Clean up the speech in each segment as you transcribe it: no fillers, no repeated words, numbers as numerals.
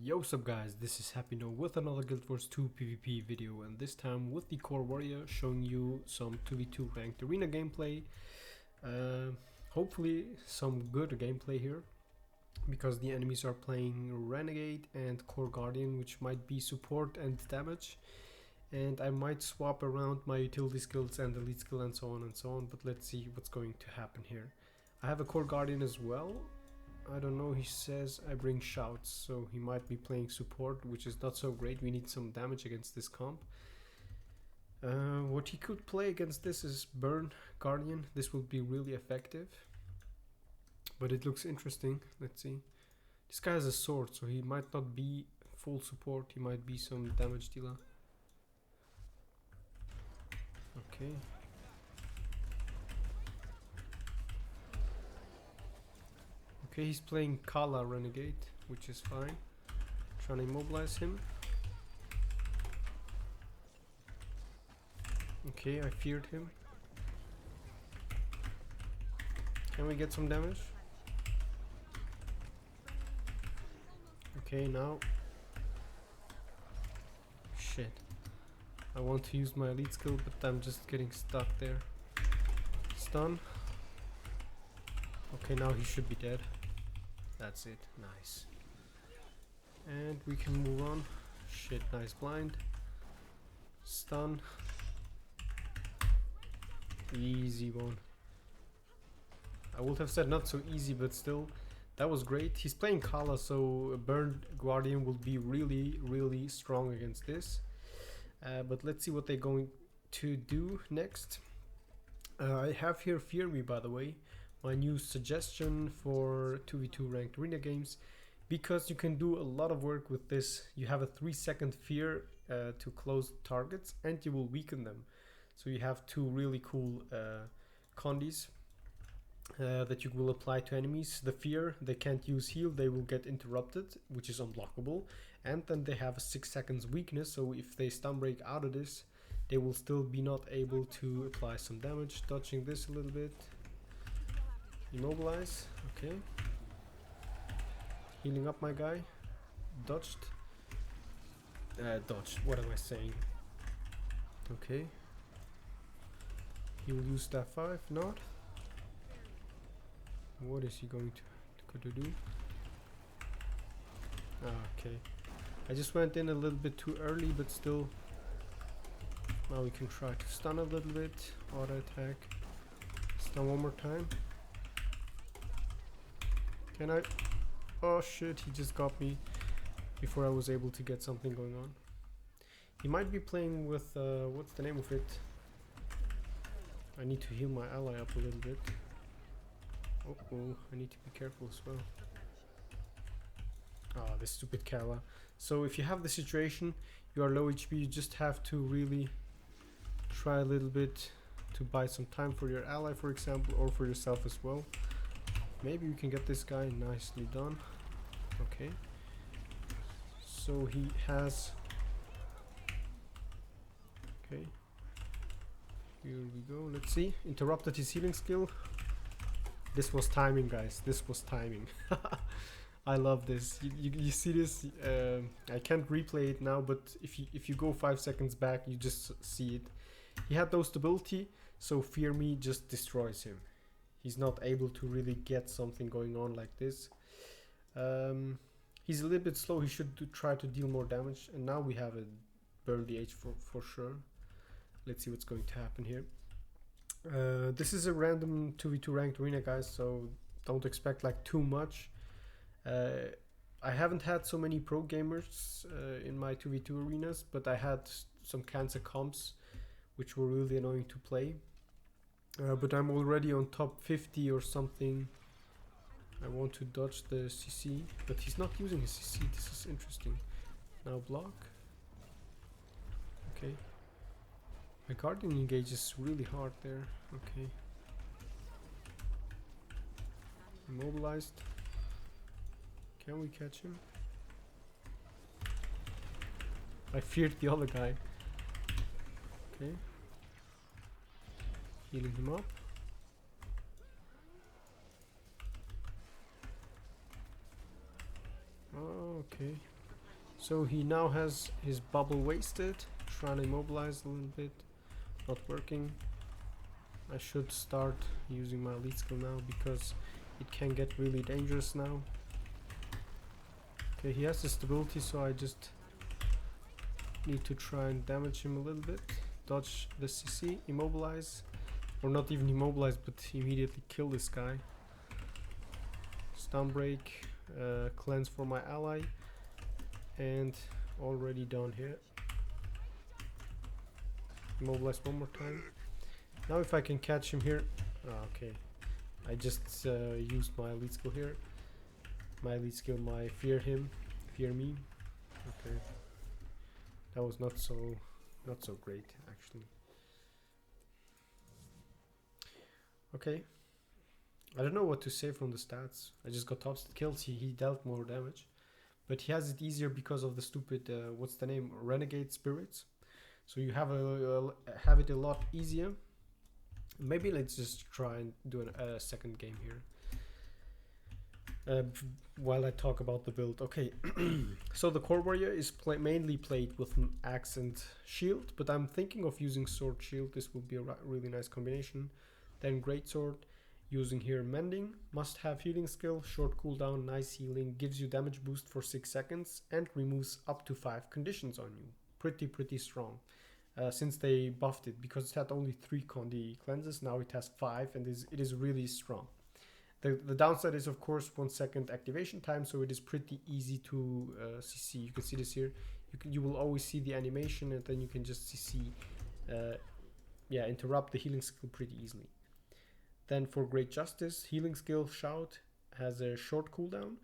Yo, what's up guys, this is Happy No with another Guild Wars 2 PvP video, and this time with the Core Warrior showing you some 2v2 ranked arena gameplay. Hopefully some good gameplay here, because the enemies are playing Renegade and Core Guardian, which might be support and damage, and I might swap around my utility skills and elite skill and so on, but let's see what's going to happen here. I have a Core Guardian as well. I don't know, he says I bring shouts, so he might be playing support, which is not so great. We need some damage against this comp. What he could play against this is Burn Guardian. This will be really effective, but it looks interesting. Let's see. This guy has a sword, so he might not be full support. He might be some damage dealer. Okay. Okay, he's playing Kala Renegade, which is fine. Trying to immobilize him. Okay, I feared him. Can we get some damage? Okay, now. Shit. I want to use my elite skill, but I'm just getting stuck there. Stun. Okay, now he should be dead. That's it. Nice. And we can move on. Shit, nice blind. Stun. Easy one. I would have said not so easy, but still, that was great. He's playing Kala, so a Burned Guardian will be really strong against this. But let's see what they're going to do next. I have here Fear Me, by the way. My new suggestion for 2v2 ranked arena games, because you can do a lot of work with this. You have a 3-second fear to close targets, and you will weaken them. So you have two really cool condis that you will apply to enemies. The fear, they can't use heal, they will get interrupted, which is unblockable, and then they have a 6 seconds weakness, so if they stun break out of this, they will still be not able to apply some damage. Dodging this a little bit. Immobilize, okay. Healing up my guy. Dodged. Dodged, what am I saying? Okay. He will use staff 5, not. What is he going to do? Okay. I just went in a little bit too early, but still. Now we can try to stun a little bit. Auto attack. Stun one more time. Can I? Oh shit, he just got me before I was able to get something going on. He might be playing with, what's the name of it? I need to heal my ally up a little bit. Oh, I need to be careful as well. Ah, this stupid Kala. So if you have the situation, you are low HP, you just have to really try a little bit to buy some time for your ally, for example, or for yourself as well. Maybe we can get this guy. Nicely done. Okay. So he has... Okay. Here we go. Let's see. Interrupted his healing skill. This was timing, guys. This was timing. I love this. You see this? I can't replay it now, but if you go 5 seconds back, you just see it. He had no stability, so Fear Me just destroys him. He's not able to really get something going on like this. He's a little bit slow. He should try to deal more damage. And now we have a Burn the Age for sure. Let's see what's going to happen here. This is a random 2v2 ranked arena, guys, so don't expect like too much. I haven't had so many pro gamers in my 2v2 arenas, but I had some cancer comps which were really annoying to play. But I'm already on top 50 or something. I want to dodge the CC, but he's not using his CC. This is interesting. Now block. Okay. My Guardian engages really hard there. Okay. Immobilized. Can we catch him? I feared the other guy. Okay. Healing him up. Oh, okay. So he now has his bubble wasted. Trying to immobilize a little bit. Not working. I should start using my elite skill now because it can get really dangerous now. Okay, he has the stability, so I just need to try and damage him a little bit. Dodge the CC, immobilize. Or not even immobilize, but immediately kill this guy. Stomp break, cleanse for my ally. And already done here. Immobilize one more time. Now if I can catch him here. Okay. I just used my elite skill here. My elite skill, my fear him. Fear me. Okay. That was not so great actually. Okay. I don't know what to say from the stats. I just got top kills. He dealt more damage. But he has it easier because of the stupid what's the name? Renegade spirits. So you have it a lot easier. Maybe let's just try and do a second game here. While I talk about the build. Okay, so the core warrior is mainly played with an axe and shield, but I'm thinking of using sword shield. This would be a really nice combination. Then great sword, using here mending, must have healing skill, short cooldown, nice healing, gives you damage boost for 6 seconds and removes up to 5 conditions on you. Pretty strong. Since they buffed it, because it had only 3 Condi cleanses, now it has 5 and it is really strong. The downside is of course 1 second activation time, so it is pretty easy to CC. You can see this here. You will always see the animation and then you can just CC, interrupt the healing skill pretty easily. Then for Great Justice, healing skill Shout has a short cooldown,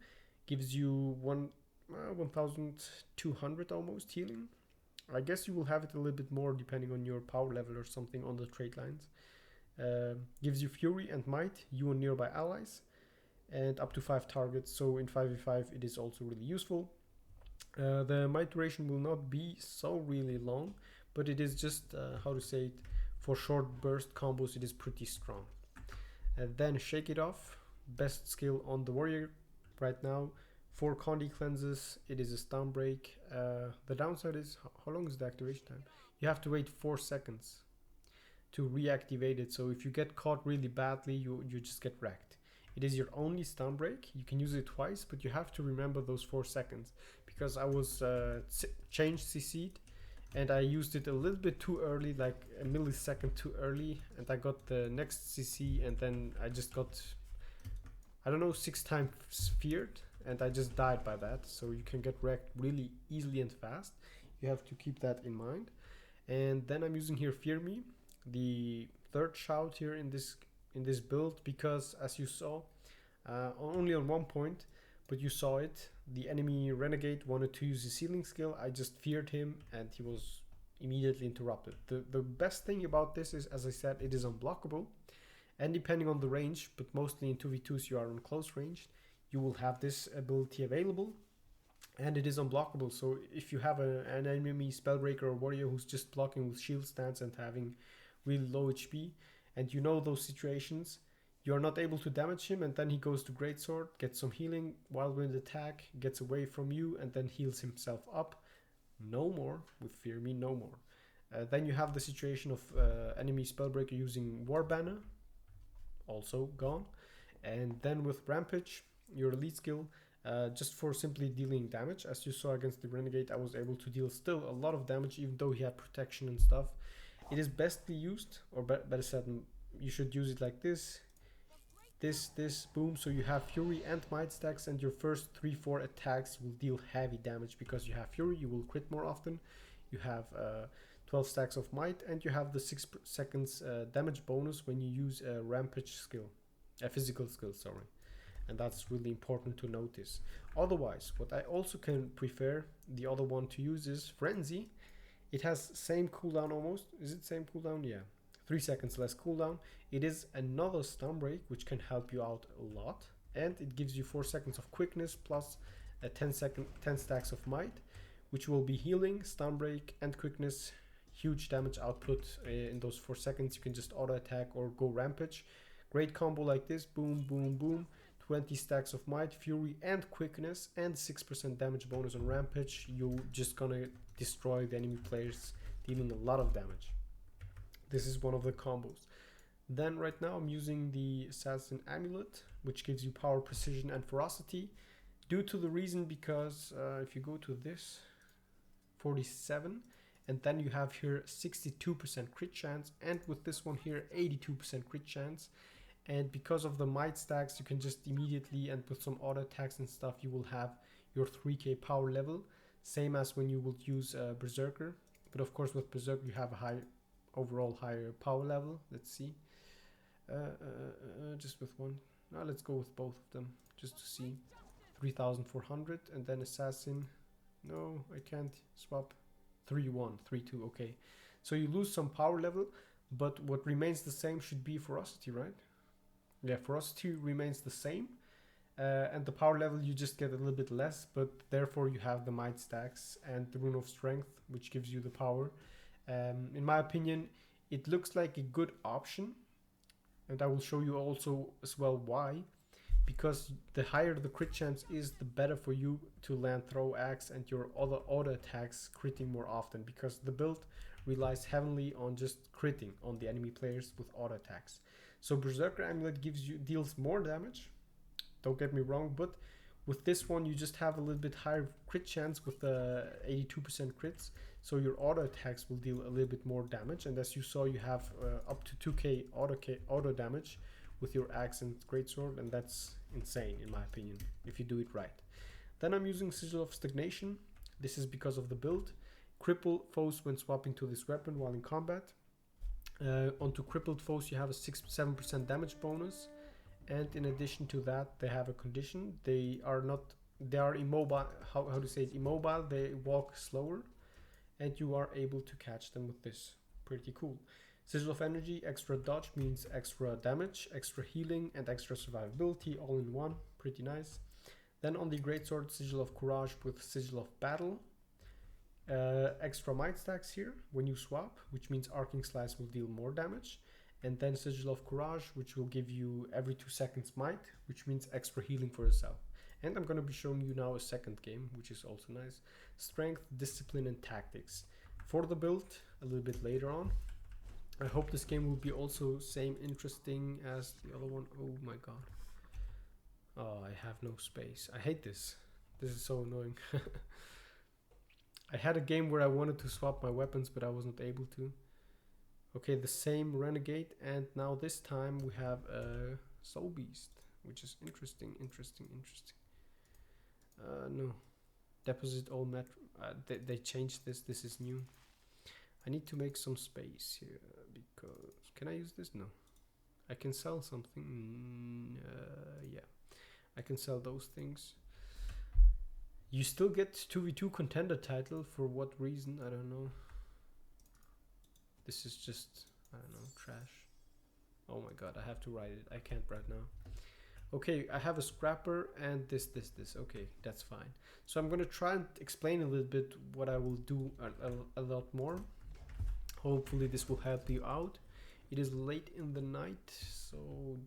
gives you 1200 almost healing. I guess you will have it a little bit more depending on your power level or something on the trait lines. Gives you Fury and Might, you and nearby allies, and up to 5 targets, so in 5v5 it is also really useful. The Might duration will not be so really long, but it is just, how to say it, for short burst combos it is pretty strong. Then Shake It Off, best skill on the warrior right now. 4 Condi cleanses, it is a stun break. The downside is, how long is the activation time? You have to wait 4 seconds to reactivate it, so if you get caught really badly, you just get wrecked. It is your only stun break. You can use it twice, but you have to remember those 4 seconds, because I was changed CC'd and I used it a little bit too early, like a millisecond too early, and I got the next CC and then I just got, I don't know, 6 times feared and I just died by that. So you can get wrecked really easily and fast. You have to keep that in mind. And then I'm using here Fear Me, the third shout here in this build, because as you saw, only on 1 point, but you saw it, the enemy renegade wanted to use his healing skill. I just feared him and he was immediately interrupted. The best thing about this is, as I said, it is unblockable, and depending on the range, but mostly in 2v2s you are on close range, you will have this ability available, and it is unblockable. So if you have an enemy spellbreaker or warrior who's just blocking with shield stance and having really low HP, and you know those situations, you're not able to damage him, and then he goes to greatsword, gets some healing, whirlwind attack, gets away from you, and then heals himself up. No more with Fear Me, no more. Then you have the situation of enemy spellbreaker using war banner, also gone. And then with rampage, your elite skill, just for simply dealing damage. As you saw against the renegade, I was able to deal still a lot of damage, even though he had protection and stuff. It is bestly used, or better said, you should use it like this, boom, so you have Fury and Might stacks, and your first 3-4 attacks will deal heavy damage. Because you have Fury, you will crit more often, you have 12 stacks of Might, and you have the 6 seconds damage bonus when you use a rampage skill, a physical skill, sorry. And that's really important to notice. Otherwise, what I also can prefer, the other one to use, is Frenzy. It has same cooldown almost. Is it same cooldown? Yeah. 3 seconds less cooldown. It is another stun break, which can help you out a lot. And it gives you 4 seconds of quickness plus a 10 stacks of might, which will be healing, stun break, and quickness. Huge damage output in those 4 seconds. You can just auto attack or go rampage. Great combo like this. Boom, boom, boom. 20 stacks of might, fury, and quickness, and 6% damage bonus on rampage, you're just gonna destroy the enemy players, dealing a lot of damage. This is one of the combos. Then right now I'm using the assassin amulet, which gives you power, precision, and ferocity. Due to the reason because if you go to this 47, and then you have here 62% crit chance, and with this one here 82% crit chance. And because of the might stacks, you can just immediately, and with some auto attacks and stuff, you will have your 3k power level, same as when you would use berserker. But of course with berserker you have a overall higher power level. Let's see, just with one. Now let's go with both of them just to see. 3400, and then assassin. No, I can't swap. 3-1, 3-2. Okay, so you lose some power level, but what remains the same should be ferocity, right? Yeah, ferocity remains the same, and the power level you just get a little bit less, but therefore you have the might stacks and the rune of strength, which gives you the power. In my opinion, it looks like a good option, and I will show you also as well why. Because the higher the crit chance is, the better for you to land throw axe and your other auto attacks critting more often, because the build relies heavily on just critting on the enemy players with auto attacks. So berserker amulet deals more damage, don't get me wrong, but with this one you just have a little bit higher crit chance with the 82% crits, so your auto attacks will deal a little bit more damage. And as you saw, you have up to 2k auto damage with your axe and greatsword, and that's insane in my opinion if you do it right. Then I'm using Sigil of Stagnation. This is because of the build. Cripple foes when swapping to this weapon while in combat. Onto crippled foes you have a 7% damage bonus, and in addition to that they have a condition. They are immobile. How to say it? Immobile. They walk slower, and you are able to catch them with this. Pretty cool. Sigil of Energy, extra dodge means extra damage, extra healing, and extra survivability all in one. Pretty nice. Then on the greatsword, Sigil of Courage with Sigil of Battle. Extra might stacks here when you swap, which means Arcing Slice will deal more damage. And then Sigil of Courage, which will give you every 2 seconds might, which means extra healing for yourself. And I'm going to be showing you now a second game, which is also nice. Strength, Discipline, and Tactics. For the build, a little bit later on. I hope this game will be also same interesting as the other one. Oh my god. Oh, I have no space. I hate this. This is so annoying. I had a game where I wanted to swap my weapons, but I wasn't able to. Okay, the same Renegade, and now this time we have a Soul Beast, which is interesting. No. Deposit all they changed this. This is new. I need to make some space here because... Can I use this? No. I can sell something. Yeah. I can sell those things. You still get 2v2 contender title. For what reason? I don't know. This is just... I don't know. Trash. Oh my god. I have to write it. I can't right now. Okay. I have a scrapper and this. Okay. That's fine. So I'm going to try and explain a little bit what I will do a lot more. Hopefully this will help you out. It is late in the night, so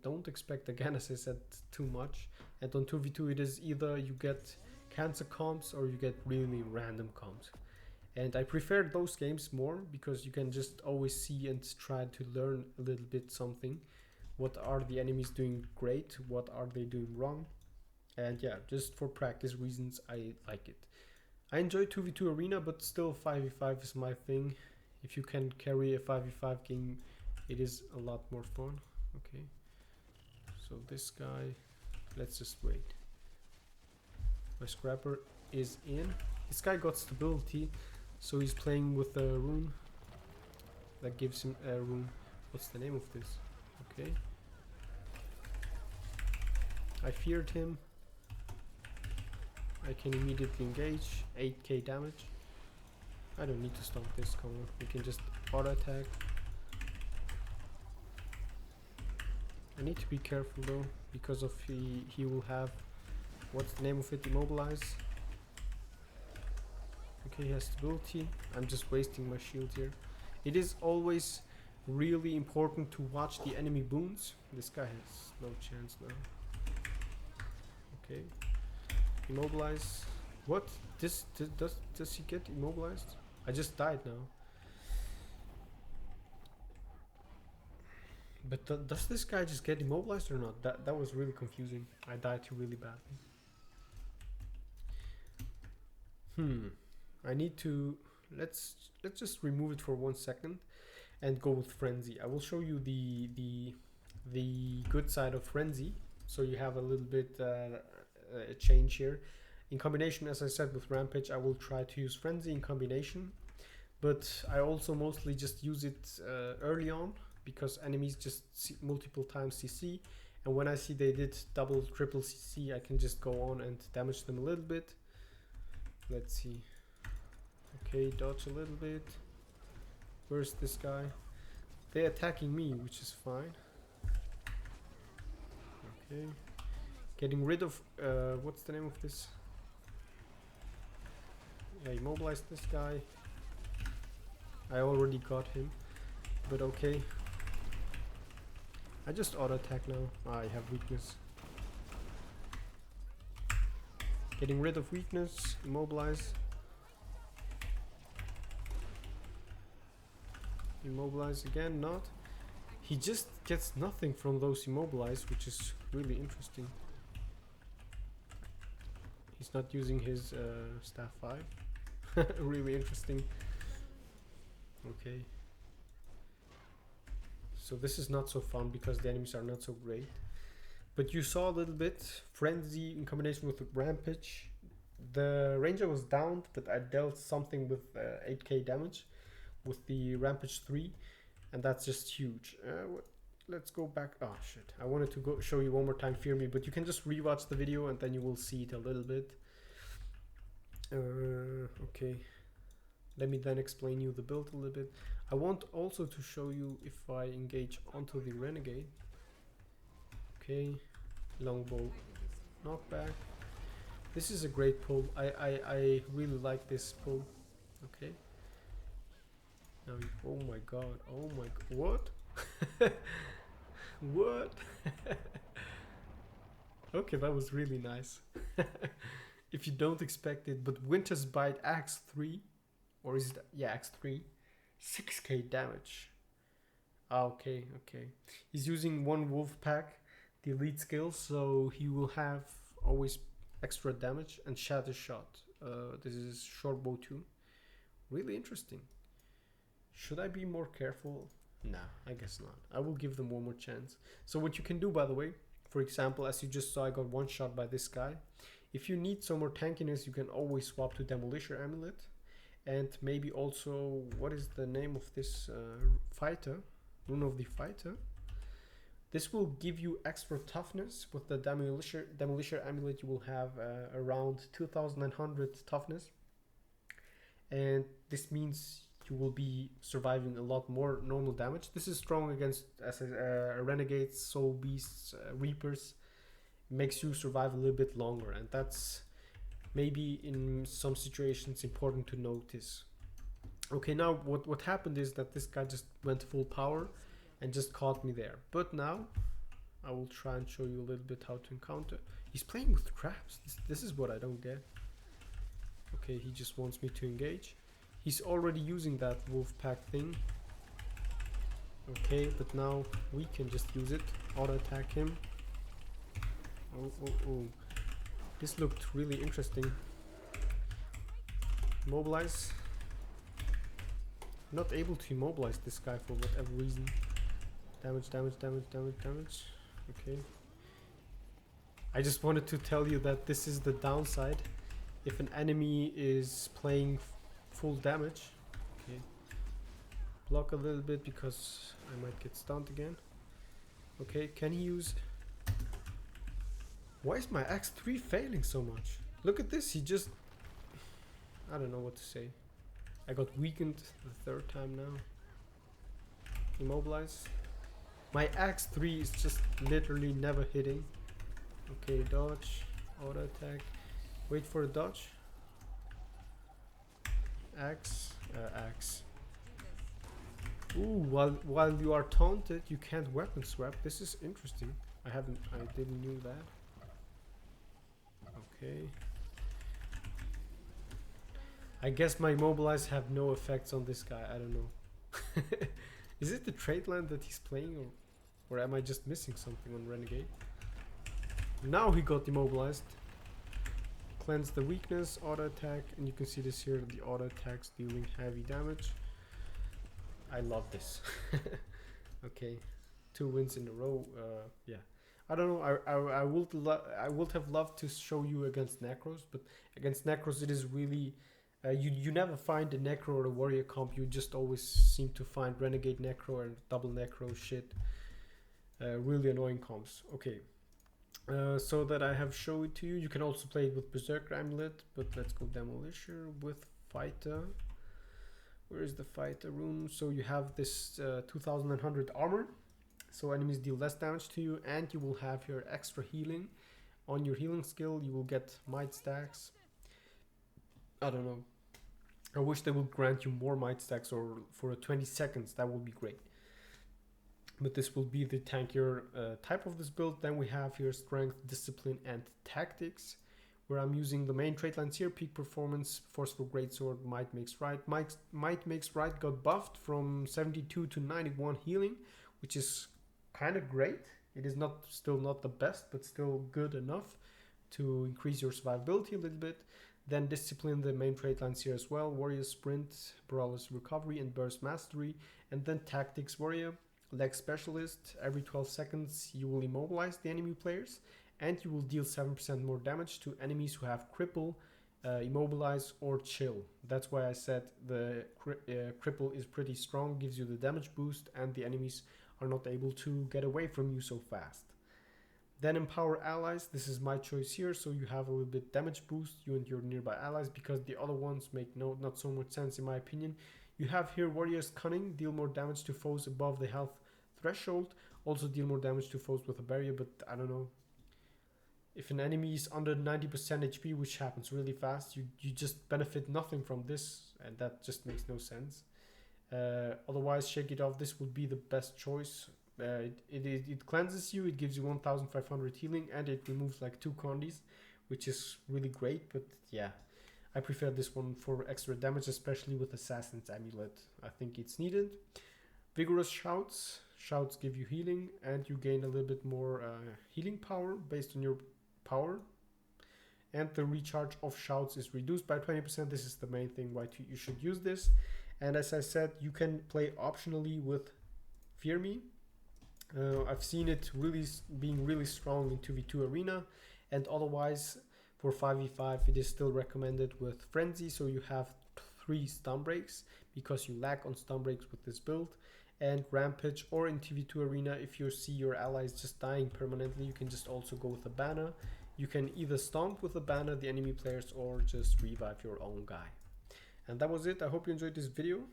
don't expect, again as I said, too much. And on 2v2 it is either you get cancer comps or you get really random comps. And I prefer those games more because you can just always see and try to learn a little bit something. What are the enemies doing great? What are they doing wrong? And yeah, just for practice reasons I like it. I enjoy 2v2 arena, but still 5v5 is my thing. If you can carry a 5v5 game, it is a lot more fun. Okay, so this guy, let's just wait. My scrapper is in. This guy got stability, so he's playing with a rune that gives him a rune. What's the name of this? Okay, I feared him. I can immediately engage. 8k damage. I don't need to stomp this, come on. We can just auto attack. I need to be careful though, because of he will have, what's the name of it, immobilize. Okay, he has stability. I'm just wasting my shield here. It is always really important to watch the enemy boons. This guy has no chance now. Okay. Immobilize. What? Does he get immobilized? I just died now. But does this guy just get immobilized or not? That was really confusing. I died really badly. I need to let's just remove it for 1 second and go with frenzy. I will show you the good side of frenzy, so you have a little bit a change here. In combination, as I said, with rampage, I will try to use frenzy in combination, but I also mostly just use it early on, because enemies just multiple times CC, and when I see they did double, triple CC, I can just go on and damage them a little bit. Let's see. Okay, dodge a little bit. Where's this guy? They're attacking me, which is fine. Okay. Getting rid of, what's the name of this? Yeah, immobilize this guy. I already got him, but okay. I just auto attack now. I have weakness. Getting rid of weakness, immobilize. Immobilize again, not. He just gets nothing from those immobilize, which is really interesting. He's not using his staff 5. Really interesting. Okay. So this is not so fun because the enemies are not so great. But you saw a little bit frenzy in combination with rampage. The ranger was downed, but I dealt something with 8k damage with the rampage 3, and that's just huge. Let's go back. Oh shit, I wanted to go show you one more time Fear Me, but you can just rewatch the video and then you will see it a little bit. Okay, let me then explain you the build a little bit. I want also to show you if I engage onto the renegade. Okay, longbow knockback. This is a great pull. I really like this pull. Okay. Now, oh my god, oh my god, what? What? Okay, that was really nice. If you don't expect it, but Winter's Bite Axe 3, or is it, yeah, Axe 3, 6k damage. Ah, okay, okay. He's using one wolf pack, the elite skill, so he will have always extra damage, and shatter shot. This is short bow 2. Really interesting. Should I be more careful? Nah, I guess not. I will give them one more chance. So what you can do, by the way, for example, as you just saw, I got one shot by this guy. If you need some more tankiness, you can always swap to Demolisher Amulet. And maybe also, what is the name of this fighter? Rune of the Fighter. This will give you extra toughness. With the Demolisher Amulet, you will have around 2900 toughness. And this means you will be surviving a lot more normal damage. This is strong against renegades, soul beasts, reapers. It makes you survive a little bit longer, and that's maybe in some situations important to notice. Okay, now what happened is that this guy just went full power and just caught me there. But now I will try and show you a little bit how to encounter. He's playing with traps. This is what I don't get. Okay, he just wants me to engage. He's already using that wolf pack thing. Okay, but now we can just use it. Auto attack him. Oh, oh, oh. This looked really interesting. Immobilize. Not able to immobilize this guy for whatever reason. Damage, damage, damage, damage, damage. Okay. I just wanted to tell you that this is the downside. If an enemy is playing full damage. Okay. Block a little bit because I might get stunned again. Okay, can he use... Why is my Axe 3 failing so much? Look at this, he just... I don't know what to say. I got weakened the 3rd time now. Immobilize. My Axe 3 is just literally never hitting. Okay, dodge. Auto attack. Wait for a dodge. Axe. Axe. Ooh, while you are taunted, you can't weapon swap. This is interesting. I didn't knew that. Okay. I guess my immobilize have no effects on this guy. I don't know. Is it the trade land that he's playing, or am I just missing something on Renegade? Now he got immobilized. Cleanse the weakness, auto attack, and you can see this here, the auto attacks dealing heavy damage. I love this. Okay, 2 wins in a row. Yeah, I don't know. I would have loved to show you against Necros, but against Necros it is really you never find a Necro or a Warrior comp. You just always seem to find Renegade Necro and double Necro shit. Really annoying comps. Okay. So that I have shown it to you. You can also play it with Berserker Amulet, but let's go Demolisher with Fighter. Where is the Fighter room? So you have this 2100 armor, so enemies deal less damage to you, and you will have your extra healing. On your healing skill, you will get might stacks. I don't know. I wish they would grant you more might stacks, or for 20 seconds, that would be great. But this will be the tankier type of this build. Then we have here strength, discipline, and tactics, where I'm using the main trait lines here: peak performance, forceful greatsword, might makes right. Might makes right got buffed from 72 to 91 healing, which is kind of great. It is still not the best, but still good enough to increase your survivability a little bit. Then discipline, the main trait lines here as well: warrior sprint, paralysis recovery, and burst mastery. And then tactics warrior. Leg specialist, every 12 seconds you will immobilize the enemy players, and you will deal 7% more damage to enemies who have cripple, immobilize, or chill. That's why I said the cripple is pretty strong, gives you the damage boost, and the enemies are not able to get away from you so fast. Then empower allies. This is my choice here, so you have a little bit damage boost, you and your nearby allies, because the other ones make not so much sense in my opinion. You have here Warrior's Cunning, deal more damage to foes above the health threshold, also deal more damage to foes with a barrier, but I don't know. If an enemy is under 90% HP, which happens really fast, you just benefit nothing from this, and that just makes no sense. Otherwise, Shake It Off, this would be the best choice. It cleanses you, it gives you 1500 healing, and it removes like 2 condis, which is really great, but yeah. I prefer this one for extra damage, especially with Assassin's Amulet. I think it's needed. Vigorous Shouts. Shouts give you healing, and you gain a little bit more healing power based on your power. And the recharge of Shouts is reduced by 20%. This is the main thing why you should use this. And as I said, you can play optionally with Fear Me. I've seen it being really strong in 2v2 arena, and otherwise for 5v5 it is still recommended with Frenzy, so you have 3 stun breaks because you lack on stun breaks with this build. And Rampage, or in 2v2 arena, if you see your allies just dying permanently, you can just also go with a banner. You can either stomp with a banner the enemy players, or just revive your own guy. And that was it. I hope you enjoyed this video.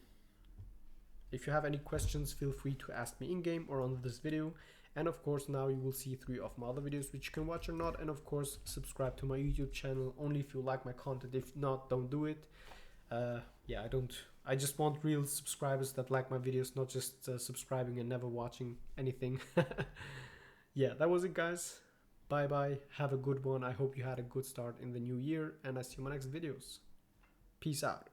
If you have any questions, feel free to ask me in-game or under this video. And of course, now you will see 3 of my other videos which you can watch or not. And of course, subscribe to my YouTube channel only if you like my content. If not, don't do it. Yeah, I just want real subscribers that like my videos, not just subscribing and never watching anything. Yeah, that was it, guys. Bye bye. Have a good one. I hope you had a good start in the new year, and I see you in my next videos. Peace out.